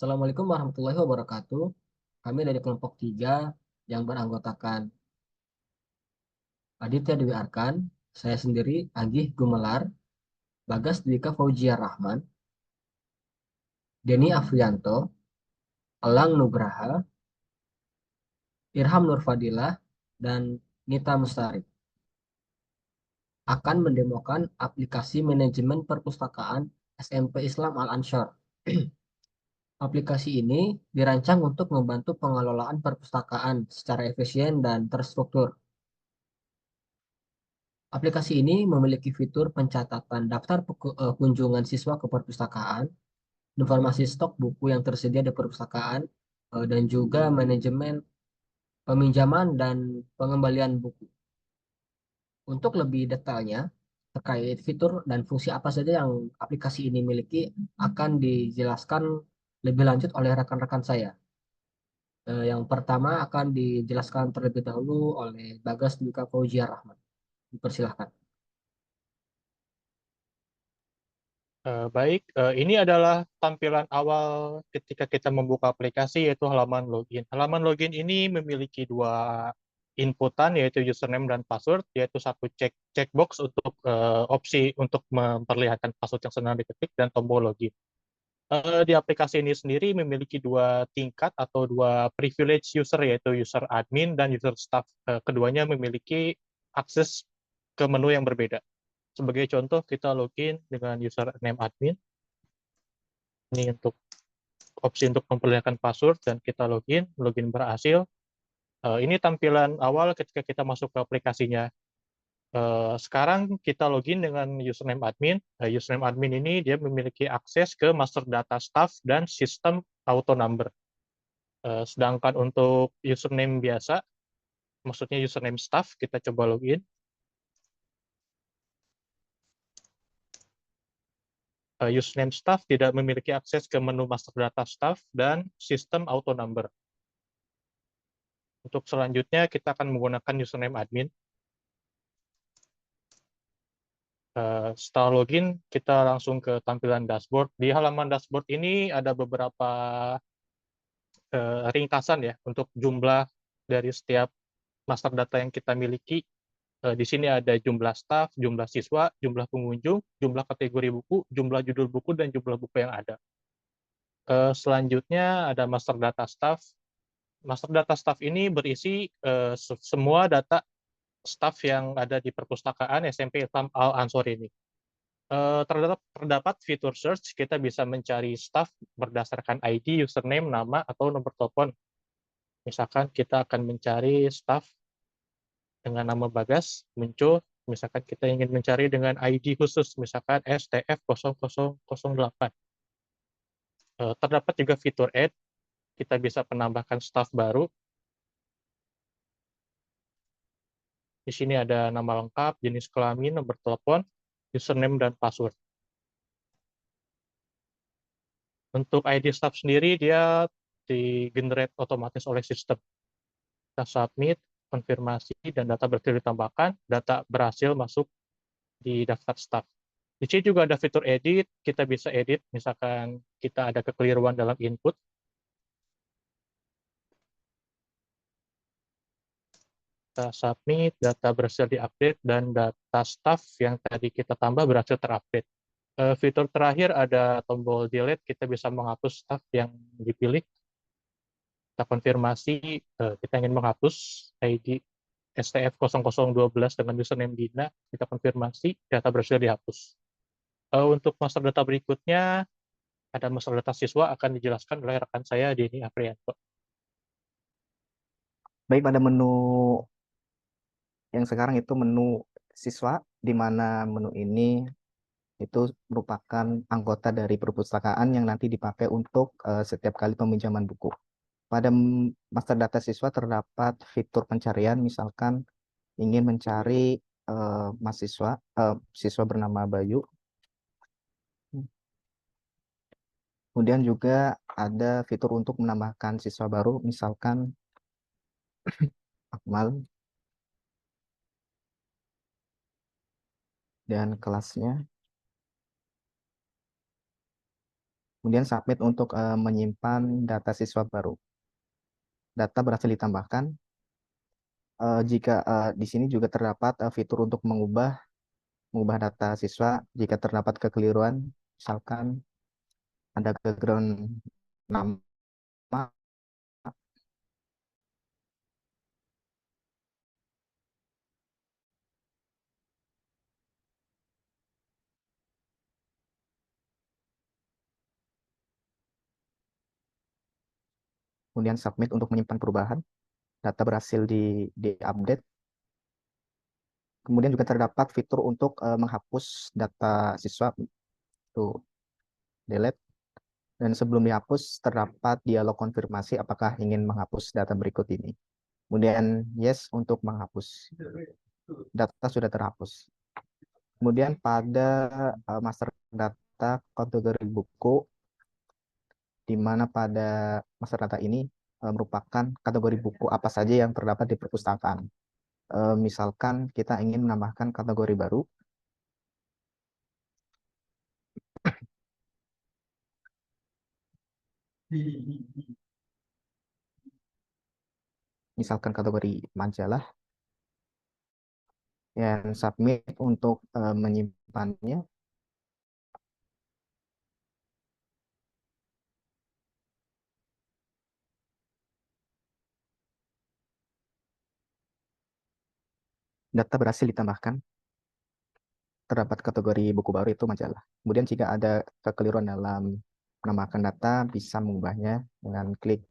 Assalamualaikum warahmatullahi wabarakatuh. Kami dari kelompok 3 yang beranggotakan Aditya Dwi Arkan, saya sendiri Agih Gumelar, Bagas Dwika Fauzia Rahman, Denny Afrianto, Elang Nugraha, Irham Nurfadilah, dan Nita Mustari akan mendemokan aplikasi manajemen perpustakaan SMP Islam Al-Ansyar. Aplikasi ini dirancang untuk membantu pengelolaan perpustakaan secara efisien dan terstruktur. Aplikasi ini memiliki fitur pencatatan daftar kunjungan siswa ke perpustakaan, informasi stok buku yang tersedia di perpustakaan, dan juga manajemen peminjaman dan pengembalian buku. Untuk lebih detailnya terkait fitur dan fungsi apa saja yang aplikasi ini miliki akan dijelaskan lebih lanjut oleh rekan-rekan saya. Yang pertama akan dijelaskan terlebih dahulu oleh Bagas Dwika Fauzia Rahman. Dipersilahkan. Baik, ini adalah tampilan awal ketika kita membuka aplikasi, yaitu halaman login. Halaman login ini memiliki dua inputan, yaitu username dan password, yaitu satu checkbox untuk opsi untuk memperlihatkan password yang sedang diketik, dan tombol login. Di aplikasi ini sendiri memiliki dua tingkat atau dua privilege user, yaitu user admin dan user staff. Keduanya memiliki akses ke menu yang berbeda. Sebagai contoh, kita login dengan username admin. Ini untuk opsi untuk memperlihatkan password, dan kita login berhasil. Ini tampilan awal ketika kita masuk ke aplikasinya. Sekarang kita login dengan username admin. Username admin ini dia memiliki akses ke master data staff dan sistem auto number. Sedangkan untuk username biasa, maksudnya username staff, kita coba login. Username staff tidak memiliki akses ke menu master data staff dan sistem auto number. Untuk selanjutnya, kita akan menggunakan username admin. Setelah login, kita langsung ke tampilan dashboard. Di halaman dashboard ini ada beberapa ringkasan ya untuk jumlah dari setiap master data yang kita miliki. Di sini ada jumlah staff, jumlah siswa, jumlah pengunjung, jumlah kategori buku, jumlah judul buku, dan jumlah buku yang ada. Selanjutnya ada master data staff. Master data staff ini berisi semua data staff yang ada di perpustakaan SMP Islam Al-Ansor ini. Terdapat fitur search, kita bisa mencari staff berdasarkan ID, username, nama, atau nomor telepon. Misalkan kita akan mencari staff dengan nama Bagas, muncul. Misalkan kita ingin mencari dengan ID khusus, misalkan STF0008. Terdapat juga fitur add, kita bisa menambahkan staff baru. Di sini ada nama lengkap, jenis kelamin, nomor telepon, username, dan password. Untuk ID staff sendiri, dia di-generate otomatis oleh sistem. Kita submit, konfirmasi, dan data berhasil ditambahkan, data berhasil masuk di daftar staff. Di sini juga ada fitur edit, kita bisa edit, misalkan kita ada kekeliruan dalam input. Kita submit, data berhasil diupdate, dan data staff yang tadi kita tambah berhasil terupdate. Fitur terakhir ada tombol delete, kita bisa menghapus staff yang dipilih. Kita konfirmasi, kita ingin menghapus ID STF0012 dengan username Dina, kita konfirmasi, data berhasil dihapus. Untuk master data berikutnya, ada master data siswa akan dijelaskan oleh rekan saya, Denny Afrianto. Baik, pada menu yang sekarang itu menu siswa, di mana menu ini itu merupakan anggota dari perpustakaan yang nanti dipakai untuk setiap kali peminjaman buku. Pada master data siswa terdapat fitur pencarian, misalkan ingin mencari mahasiswa, siswa bernama Bayu. Kemudian juga ada fitur untuk menambahkan siswa baru, misalkan Akmal, dan kelasnya. Kemudian submit untuk menyimpan data siswa baru. Data berhasil ditambahkan. Jika di sini juga terdapat fitur untuk mengubah data siswa jika terdapat kekeliruan, misalkan ada background nama, kemudian submit untuk menyimpan perubahan, data berhasil di-update. Kemudian juga terdapat fitur untuk menghapus data siswa, itu delete. Dan sebelum dihapus, terdapat dialog konfirmasi apakah ingin menghapus data berikut ini. Kemudian yes untuk menghapus. Data sudah terhapus. Kemudian pada master data kategori buku, di mana pada master data ini merupakan kategori buku apa saja yang terdapat di perpustakaan. Misalkan kita ingin menambahkan kategori baru, misalkan kategori majalah, dan submit untuk menyimpannya. Data berhasil ditambahkan. Terdapat kategori buku baru itu majalah. Kemudian jika ada kekeliruan dalam menambahkan data, bisa mengubahnya dengan klik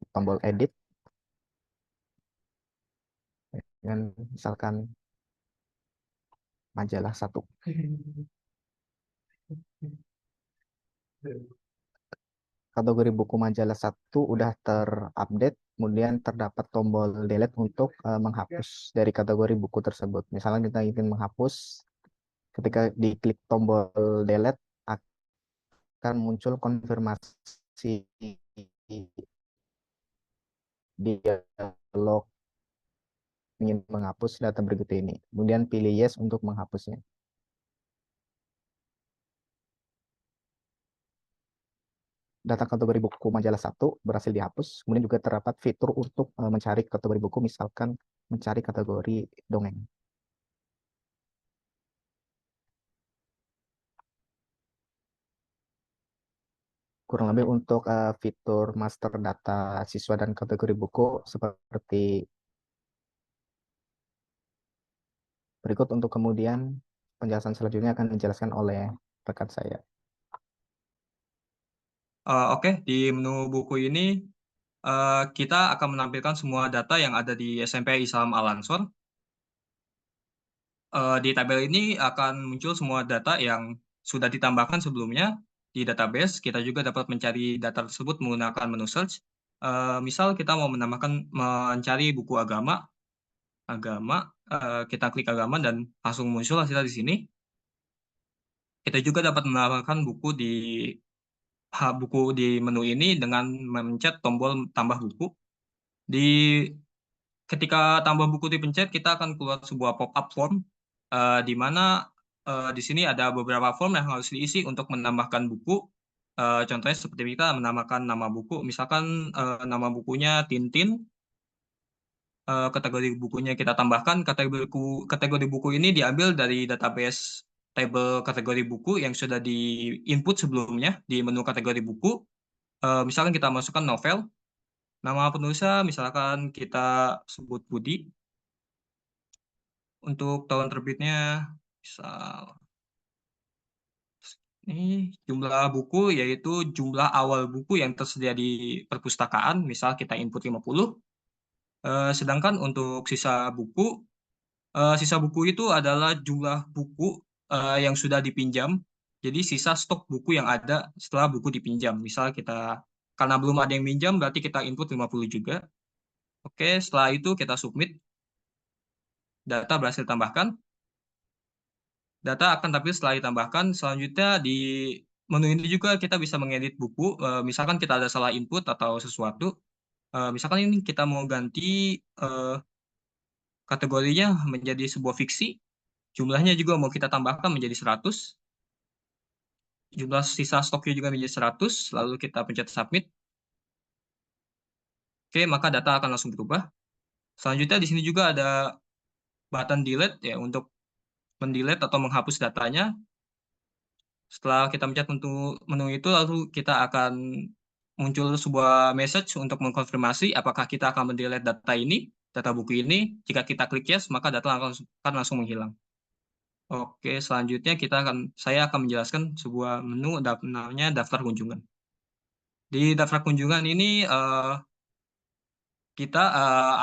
tombol edit. Dan misalkan majalah 1. Kategori buku majalah 1 udah terupdate, kemudian terdapat tombol delete untuk menghapus dari kategori buku tersebut. Misalnya kita ingin menghapus, ketika diklik tombol delete akan muncul konfirmasi dialog ingin menghapus data berikut ini. Kemudian pilih yes untuk menghapusnya. Data kategori buku majalah 1 berhasil dihapus. Kemudian juga terdapat fitur untuk mencari kategori buku, misalkan mencari kategori dongeng. Kurang lebih untuk fitur master data siswa dan kategori buku seperti berikut. Untuk kemudian penjelasan selanjutnya akan dijelaskan oleh rekan saya. Oke, di menu buku ini kita akan menampilkan semua data yang ada di SMP Islam Al-Ansor. Di tabel ini akan muncul semua data yang sudah ditambahkan sebelumnya di database. Kita juga dapat mencari data tersebut menggunakan menu search. Misal kita mau mencari buku agama, kita klik agama dan langsung muncul hasilnya di sini. Kita juga dapat menambahkan buku di menu ini dengan memencet tombol tambah buku. Ketika tambah buku dipencet, kita akan keluar sebuah pop-up form di mana di sini ada beberapa form yang harus diisi untuk menambahkan buku. Contohnya seperti kita menambahkan nama buku, misalkan nama bukunya Tintin. Kategori bukunya kita tambahkan. Kategori buku ini diambil dari database tabel kategori buku yang sudah di-input sebelumnya di menu kategori buku. Misalkan kita masukkan novel. Nama penulisnya misalkan kita sebut Budi. Untuk tahun terbitnya misal ini jumlah buku yaitu jumlah awal buku yang tersedia di perpustakaan, misal kita input 50. Sedangkan untuk sisa buku itu adalah jumlah buku yang sudah dipinjam. Jadi sisa stok buku yang ada setelah buku dipinjam. Misal karena belum ada yang minjam, berarti kita input 50 juga. Oke, setelah itu kita submit. Data berhasil tambahkan. Data akan tampil setelah ditambahkan. Selanjutnya di menu ini juga kita bisa mengedit buku. Misalkan kita ada salah input atau sesuatu. Misalkan ini kita mau ganti kategorinya menjadi sebuah fiksi. Jumlahnya juga mau kita tambahkan menjadi 100. jumlah sisa stoknya juga menjadi 100, lalu kita pencet submit. Oke, maka data akan langsung berubah. Selanjutnya di sini juga ada button delete ya untuk mendelete atau menghapus datanya. Setelah kita pencet menu itu, lalu kita akan muncul sebuah message untuk mengkonfirmasi apakah kita akan mendelete data ini, data buku ini. Jika kita klik yes, maka data akan langsung menghilang. Oke, selanjutnya saya akan menjelaskan sebuah menu namanya daftar kunjungan. Di daftar kunjungan ini kita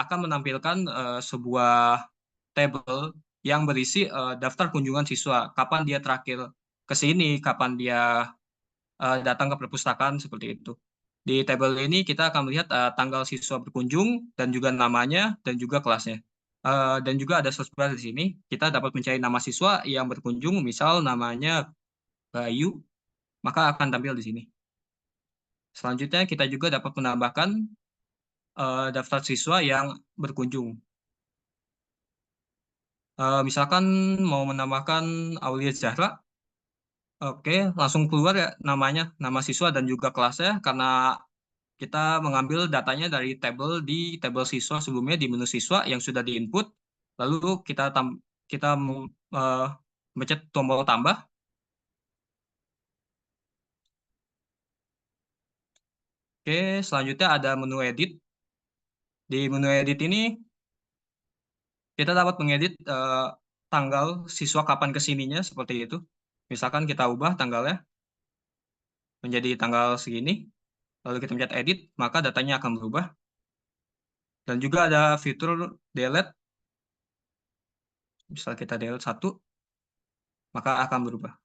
akan menampilkan sebuah tabel yang berisi daftar kunjungan siswa, kapan dia terakhir ke sini, kapan dia datang ke perpustakaan, seperti itu. Di tabel ini kita akan melihat tanggal siswa berkunjung dan juga namanya dan juga kelasnya. Dan juga ada search bar di sini. Kita dapat mencari nama siswa yang berkunjung, misal namanya Bayu, maka akan tampil di sini. Selanjutnya kita juga dapat menambahkan daftar siswa yang berkunjung. Misalkan mau menambahkan Aulia Zahra, oke, langsung keluar ya namanya, nama siswa dan juga kelasnya, karena kita mengambil datanya dari di tabel siswa sebelumnya di menu siswa yang sudah diinput, lalu kita mencet tombol tambah. Oke, selanjutnya ada menu edit. Di menu edit ini kita dapat mengedit tanggal siswa kapan kesininya, seperti itu. Misalkan kita ubah tanggalnya menjadi tanggal segini, lalu kita pencet edit, maka datanya akan berubah. Dan juga ada fitur delete. Misal kita delete 1, maka akan berubah.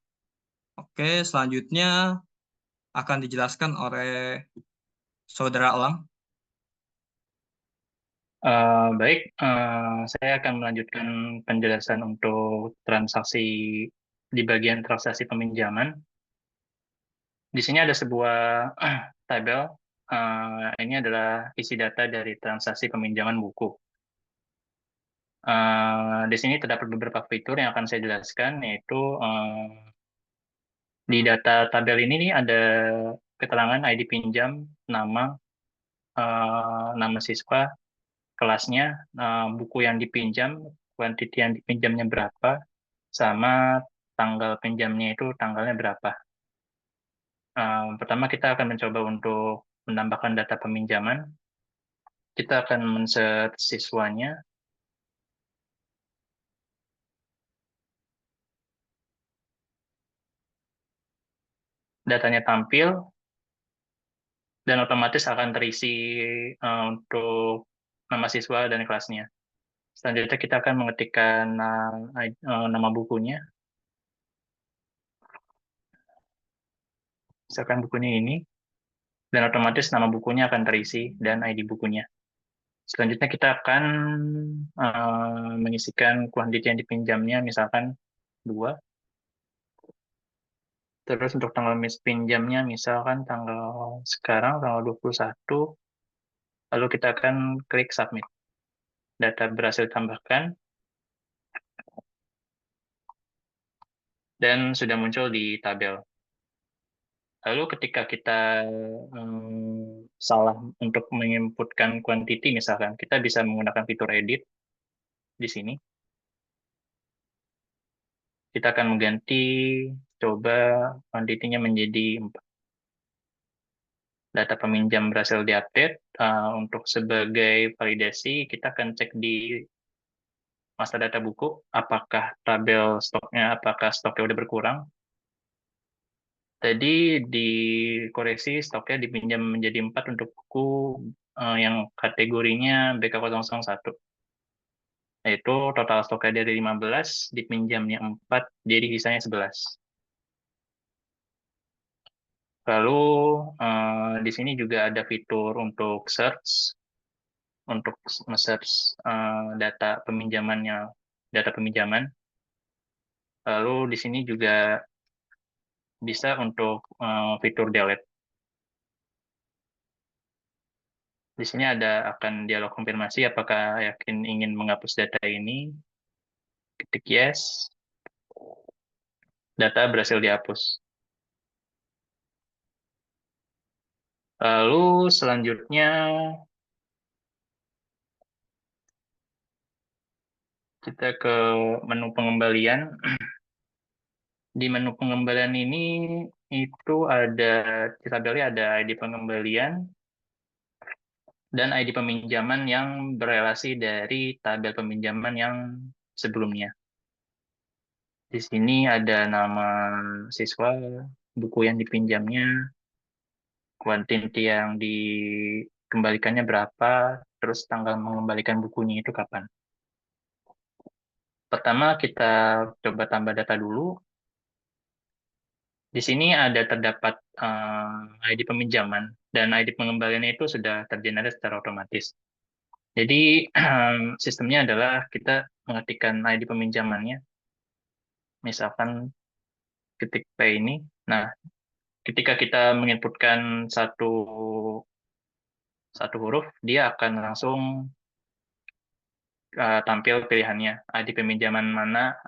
Oke, selanjutnya akan dijelaskan oleh Saudara Elang. Baik, saya akan melanjutkan penjelasan untuk transaksi di bagian transaksi peminjaman. Di sini ada sebuah tabel. Ini adalah isi data dari transaksi peminjaman buku. Di sini terdapat beberapa fitur yang akan saya jelaskan, yaitu di data tabel ini nih ada keterangan ID pinjam, nama siswa, kelasnya, buku yang dipinjam, kuantiti yang dipinjamnya berapa, sama tanggal pinjamnya itu tanggalnya berapa. Pertama kita akan mencoba untuk menambahkan data peminjaman. Kita akan men-search siswanya. Datanya tampil, dan otomatis akan terisi untuk nama siswa dan kelasnya. Selanjutnya kita akan mengetikkan nama bukunya. Misalkan bukunya ini, dan otomatis nama bukunya akan terisi dan ID bukunya. Selanjutnya kita akan mengisikan kuantiti yang dipinjamnya, misalkan 2. Terus untuk tanggal pinjamnya, misalkan tanggal sekarang, tanggal 21, lalu kita akan klik submit. Data berhasil ditambahkan, dan sudah muncul di tabel. Lalu ketika kita salah untuk menginputkan quantity, misalkan, kita bisa menggunakan fitur edit di sini. Kita akan mengganti, coba quantity-nya menjadi 4. Data peminjam berhasil diupdate. Untuk sebagai validasi, kita akan cek di master data buku, apakah tabel stoknya, apakah stoknya udah berkurang. Tadi dikoreksi stoknya dipinjam menjadi 4 untuk buku yang kategorinya BK001. Yaitu total stoknya dari 15, dipinjamnya 4, jadi sisanya 11. Lalu di sini juga ada fitur untuk search, untuk search data peminjaman. Lalu di sini juga bisa untuk fitur delete. Di sini akan dialog konfirmasi apakah yakin ingin menghapus data ini. Ketik yes. Data berhasil dihapus. Lalu selanjutnya kita ke menu pengembalian. Di menu pengembalian ini itu ada di tabelnya ada ID pengembalian dan ID peminjaman yang berelasi dari tabel peminjaman yang sebelumnya. Di sini ada nama siswa, buku yang dipinjamnya, kuantiti yang dikembalikannya berapa, terus tanggal mengembalikan bukunya itu kapan. Pertama kita coba tambah data dulu. Di sini ada terdapat ID peminjaman dan ID pengembaliannya itu sudah tergenerate secara otomatis. Jadi sistemnya adalah kita mengetikkan ID peminjamannya, misalkan ketik P ini. Nah, ketika kita menginputkan satu huruf, dia akan langsung tampil pilihannya ID peminjaman mana.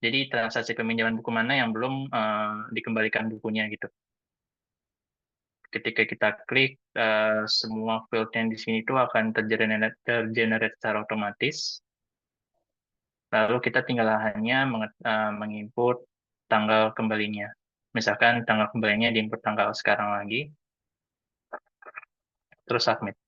Jadi transaksi peminjaman buku mana yang belum dikembalikan bukunya gitu. Ketika kita klik, semua field yang di sini itu akan tergenerate secara otomatis. Lalu kita tinggal hanya menginput tanggal kembalinya. Misalkan tanggal kembalinya diinput tanggal sekarang lagi, terus submit.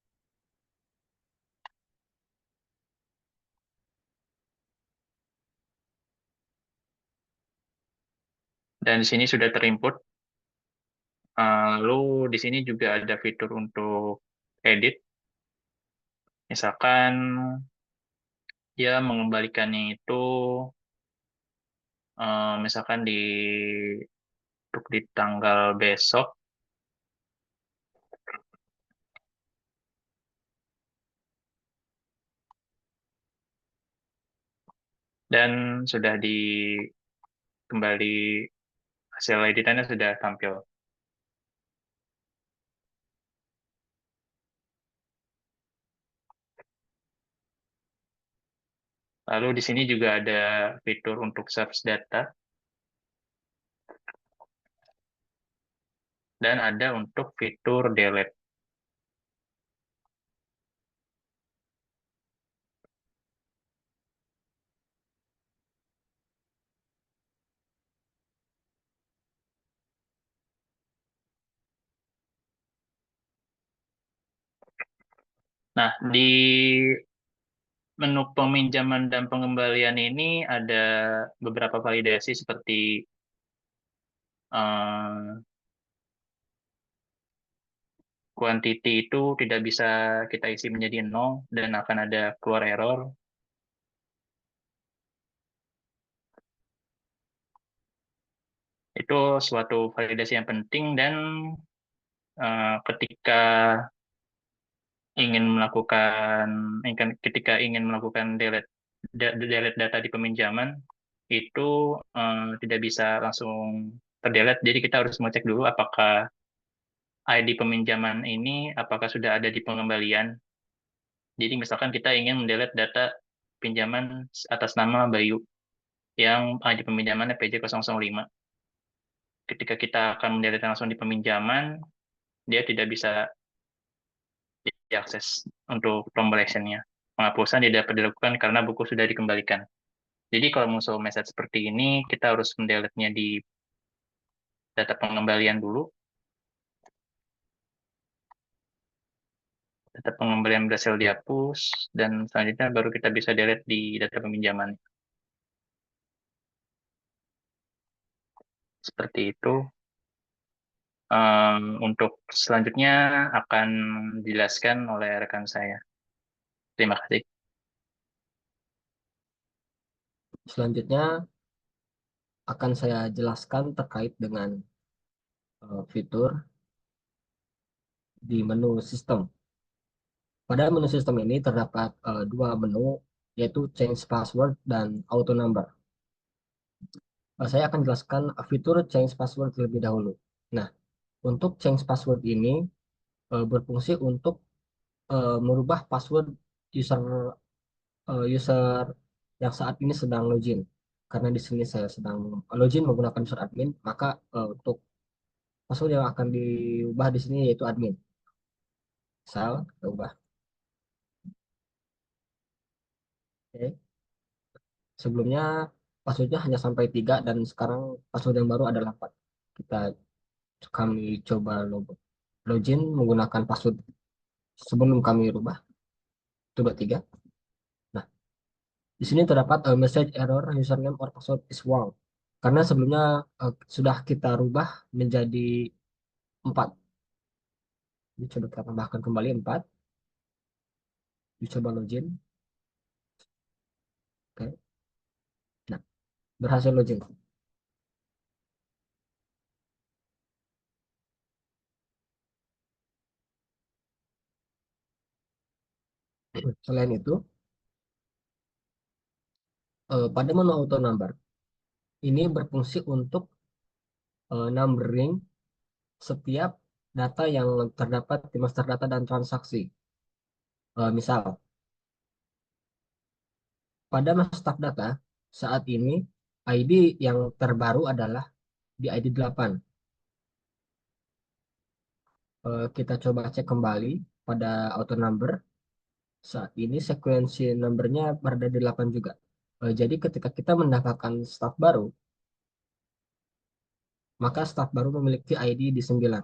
Dan di sini sudah terinput. Lalu di sini juga ada fitur untuk edit. Misalkan dia mengembalikannya itu misalkan untuk di tanggal besok, dan sudah kembali hasil editannya sudah tampil. Lalu di sini juga ada fitur untuk search data dan ada untuk fitur delete. Nah, di menu peminjaman dan pengembalian ini ada beberapa validasi seperti quantity itu tidak bisa kita isi menjadi 0 dan akan ada keluar error. Itu suatu validasi yang penting dan ketika ketika ingin melakukan delete data di peminjaman itu tidak bisa langsung terdelete. Jadi kita harus mengecek dulu apakah ID peminjaman ini apakah sudah ada di pengembalian. Jadi misalkan kita ingin mendelete data pinjaman atas nama Bayu yang ID peminjamannya PJ005. Ketika kita akan mendelete langsung di peminjaman, dia tidak bisa diakses untuk tombol actionnya. Penghapusan tidak dapat dilakukan karena buku sudah dikembalikan. Jadi kalau muncul message seperti ini, kita harus mendelete-nya di data pengembalian dulu. Data pengembalian berhasil dihapus, dan selanjutnya baru kita bisa delete di data peminjaman. Seperti itu. Untuk selanjutnya akan dijelaskan oleh rekan saya. Terima kasih. Selanjutnya akan saya jelaskan terkait dengan fitur di menu sistem. Pada menu sistem ini terdapat dua menu, yaitu change password dan auto number. Saya akan jelaskan fitur change password terlebih dahulu. Nah, untuk change password ini berfungsi untuk merubah password user yang saat ini sedang login. Karena di sini saya sedang login menggunakan user admin, maka untuk password yang akan diubah di sini yaitu admin. Misal, kita ubah. Oke. Sebelumnya passwordnya hanya sampai 3 dan sekarang password yang baru adalah 4. Kami coba login menggunakan password sebelum kami rubah. Coba 3. Nah, di sini terdapat message error username or password is wrong. Karena sebelumnya sudah kita rubah menjadi 4. Ini coba kita tambahkan kembali 4. Dicoba login. Oke. Nah, berhasil login. Selain itu, pada menu auto number ini berfungsi untuk numbering setiap data yang terdapat di master data dan transaksi. Misal, pada master data saat ini ID yang terbaru adalah di ID 8. Kita coba cek kembali pada auto number. Saat ini sekuensi numbernya berada di 8 juga. Jadi ketika kita mendapatkan staff baru, maka staff baru memiliki ID di 9.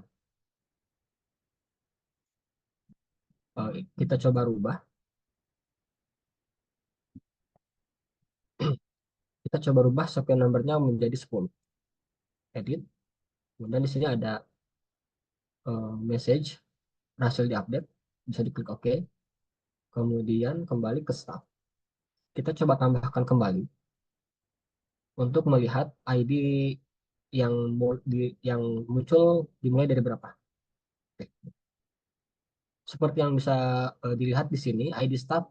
Kita coba rubah. Kita coba rubah sekuensi numbernya menjadi 10. Edit. Kemudian di sini ada message berhasil diupdate. Bisa diklik OK. Kemudian kembali ke staff. Kita coba tambahkan kembali untuk melihat ID yang yang muncul dimulai dari berapa. Oke. Seperti yang bisa dilihat di sini, ID staff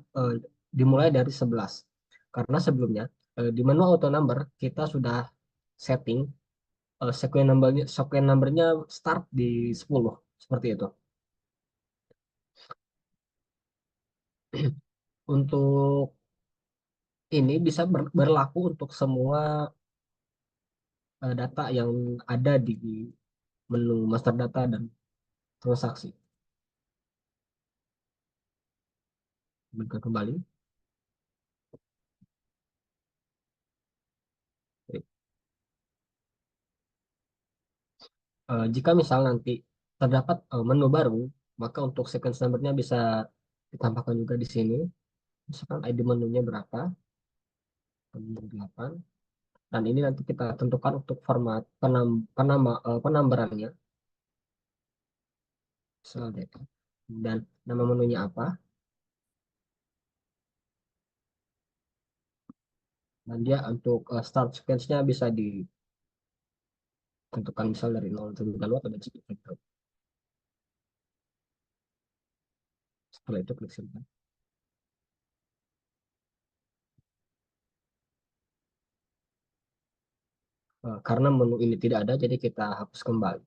dimulai dari 11. Karena sebelumnya di menu auto number kita sudah setting sequence numbernya start di 10 seperti itu. Untuk ini bisa berlaku untuk semua data yang ada di menu master data dan transaksi. Berikan kembali. Jika misal nanti terdapat menu baru, maka untuk sequence numbernya bisa ditambahkan juga di sini. Misalkan ID menunya berapa, 8. Dan ini nanti kita tentukan untuk format penambarannya, soal data. Dan nama menunya apa, dan dia untuk start sequence-nya bisa ditentukan misal dari 0 terlebih dahulu atau dari 1 terlebih dahulu. Setelah itu klik simpan. Karena menu ini tidak ada, jadi kita hapus kembali.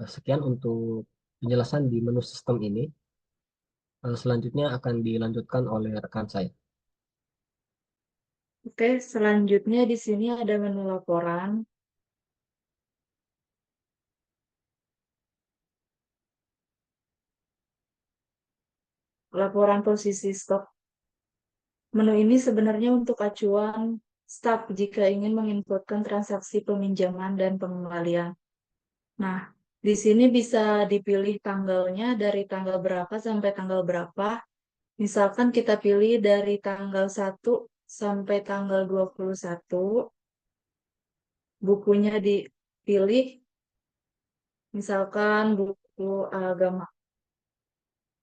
Sekian untuk penjelasan di menu sistem ini. Selanjutnya akan dilanjutkan oleh rekan saya. Oke, selanjutnya di sini ada menu laporan. Laporan posisi stok. Menu ini sebenarnya untuk acuan staf jika ingin menginputkan transaksi peminjaman dan pengembalian. Nah, di sini bisa dipilih tanggalnya dari tanggal berapa sampai tanggal berapa. Misalkan kita pilih dari tanggal 1 sampai tanggal 21, bukunya dipilih, misalkan agama,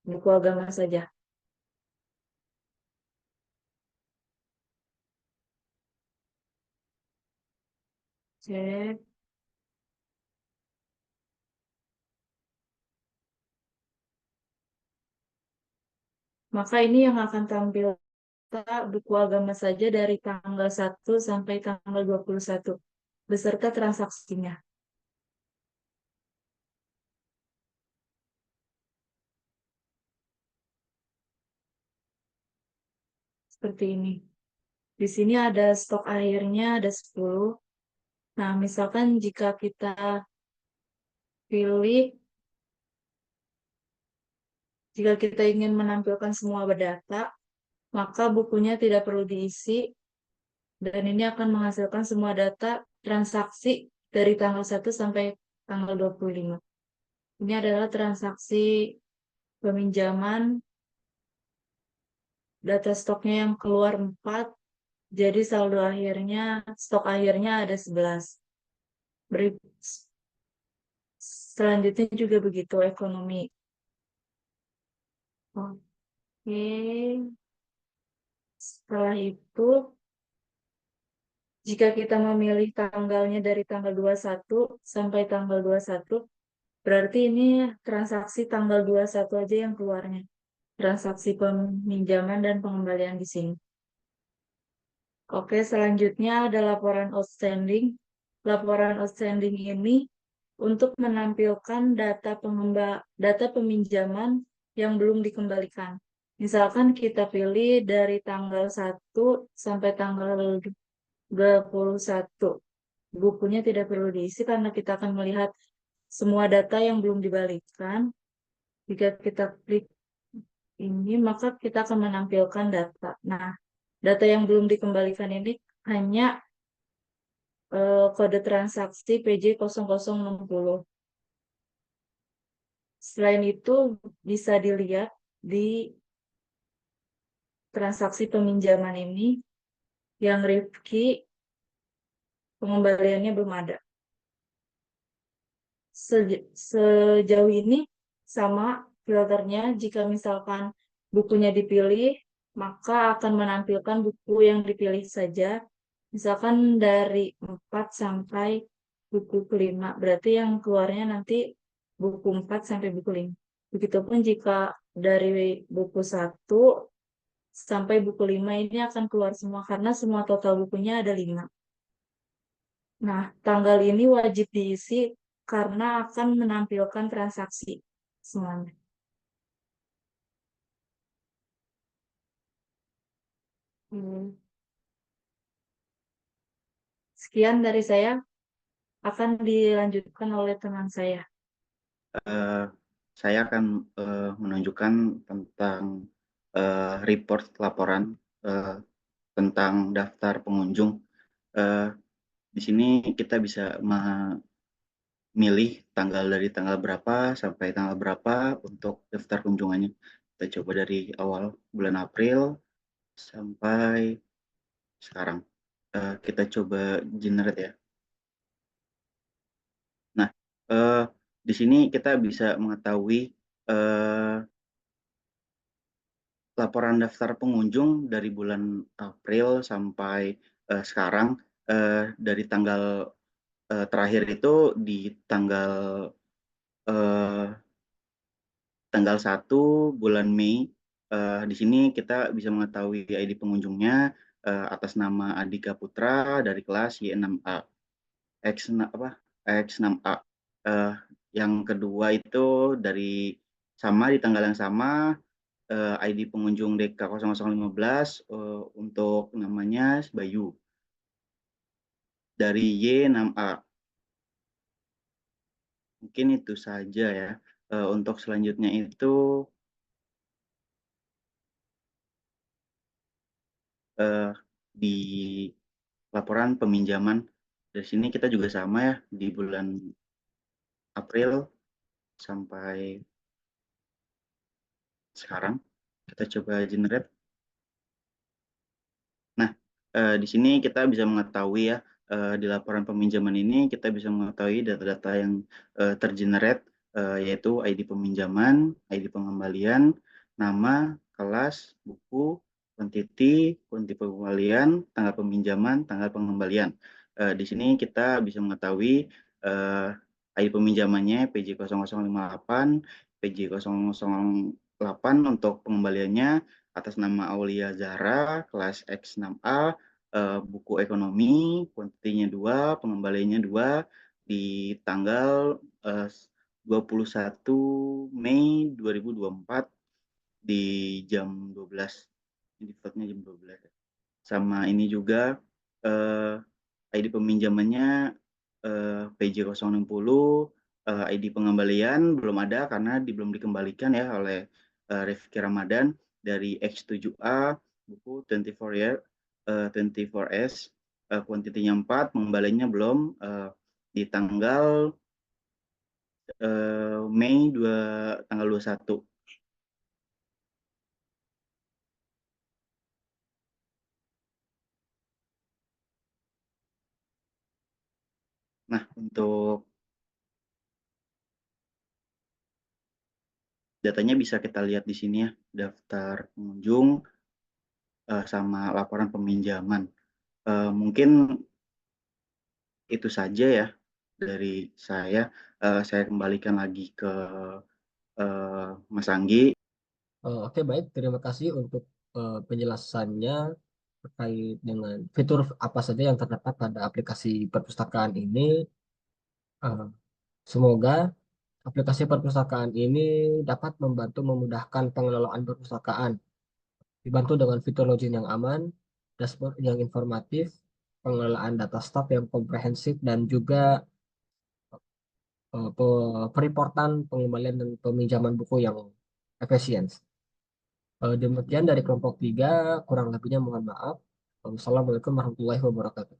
buku agama saja. Cek. Maka ini yang akan tampil buku agama saja dari tanggal 1 sampai tanggal 21 beserta transaksinya. Seperti ini. Di sini ada stok akhirnya ada 10. Nah, misalkan jika kita pilih, jika kita ingin menampilkan semua data, maka bukunya tidak perlu diisi, dan ini akan menghasilkan semua data transaksi dari tanggal 1 sampai tanggal 25. Ini adalah transaksi peminjaman, data stoknya yang keluar 4, jadi saldo akhirnya, stok akhirnya ada 11. Selanjutnya juga begitu ekonomi. Oke. Setelah itu, jika kita memilih tanggalnya dari tanggal 21 sampai tanggal 21, berarti ini transaksi tanggal 21 aja yang keluarnya. Transaksi peminjaman dan pengembalian di sini. Oke, selanjutnya ada laporan outstanding. Laporan outstanding ini untuk menampilkan data peminjaman yang belum dikembalikan. Misalkan kita pilih dari tanggal 1 sampai tanggal 21. Bukunya tidak perlu diisi karena kita akan melihat semua data yang belum dibalikan. Jika kita klik ini, maka kita akan menampilkan data. Nah, data yang belum dikembalikan ini hanya kode transaksi PJ0060. Selain itu, bisa dilihat di transaksi peminjaman ini yang Rifki pengembaliannya belum ada. Sejauh ini sama filternya, jika misalkan bukunya dipilih, maka akan menampilkan buku yang dipilih saja. Misalkan dari 4 sampai buku kelima, berarti yang keluarnya nanti buku 4 sampai buku 5. Begitupun jika dari buku 1 sampai buku 5 ini akan keluar semua, karena semua total bukunya ada 5. Nah, tanggal ini wajib diisi karena akan menampilkan transaksi semuanya. Sekian dari saya, akan dilanjutkan oleh teman saya. Saya akan menunjukkan tentang report laporan tentang daftar pengunjung. Di sini kita bisa memilih tanggal dari tanggal berapa sampai tanggal berapa untuk daftar kunjungannya. Kita coba dari awal bulan April sampai sekarang. Kita coba generate ya. Nah, di sini kita bisa mengetahui laporan daftar pengunjung dari bulan April sampai sekarang, dari tanggal terakhir itu di tanggal 1 bulan Mei. Di sini kita bisa mengetahui ID pengunjungnya atas nama Andika Putra dari kelas Y6A X6A. Yang kedua itu dari di tanggal yang sama, ID pengunjung DK0015 untuk namanya Bayu dari Y6A. Mungkin itu saja ya. Untuk selanjutnya itu di laporan peminjaman. Dari sini kita juga sama ya, di bulan April sampai sekarang. Kita coba generate. Nah, di sini kita bisa mengetahui ya, di laporan peminjaman ini kita bisa mengetahui data-data yang tergenerate, yaitu ID peminjaman, ID pengembalian, nama, kelas, buku, kuantiti pengembalian, tanggal peminjaman, tanggal pengembalian. Di sini kita bisa mengetahui ID peminjamannya PJ0058, PJ008 untuk pengembaliannya atas nama Aulia Zahra, kelas X6A, buku ekonomi, kuantitinya 2, pengembaliannya 2, di tanggal 21 Mei 2024 di jam 12. Ini defaultnya jam 12. Sama ini juga ID peminjamannya PJ060, ID pengembalian belum ada karena belum dikembalikan ya oleh Rifki Ramadan dari X7A buku 24S, kuantitinya 4, pengembaliannya belum di tanggal Mei tanggal 21. Nah, untuk datanya bisa kita lihat di sini ya, daftar pengunjung sama laporan peminjaman. Mungkin itu saja ya dari saya. Saya kembalikan lagi ke Mas Anggi. Oke, baik. Terima kasih untuk penjelasannya terkait dengan fitur apa saja yang terdapat pada aplikasi perpustakaan ini. Eh, Semoga aplikasi perpustakaan ini dapat membantu memudahkan pengelolaan perpustakaan, dibantu dengan fitur login yang aman, dashboard yang informatif, pengelolaan data stok yang komprehensif, dan juga periportan pengembalian dan peminjaman buku yang efisien. Demikian dari kelompok 3, kurang lebihnya mohon maaf. Wassalamualaikum warahmatullahi wabarakatuh.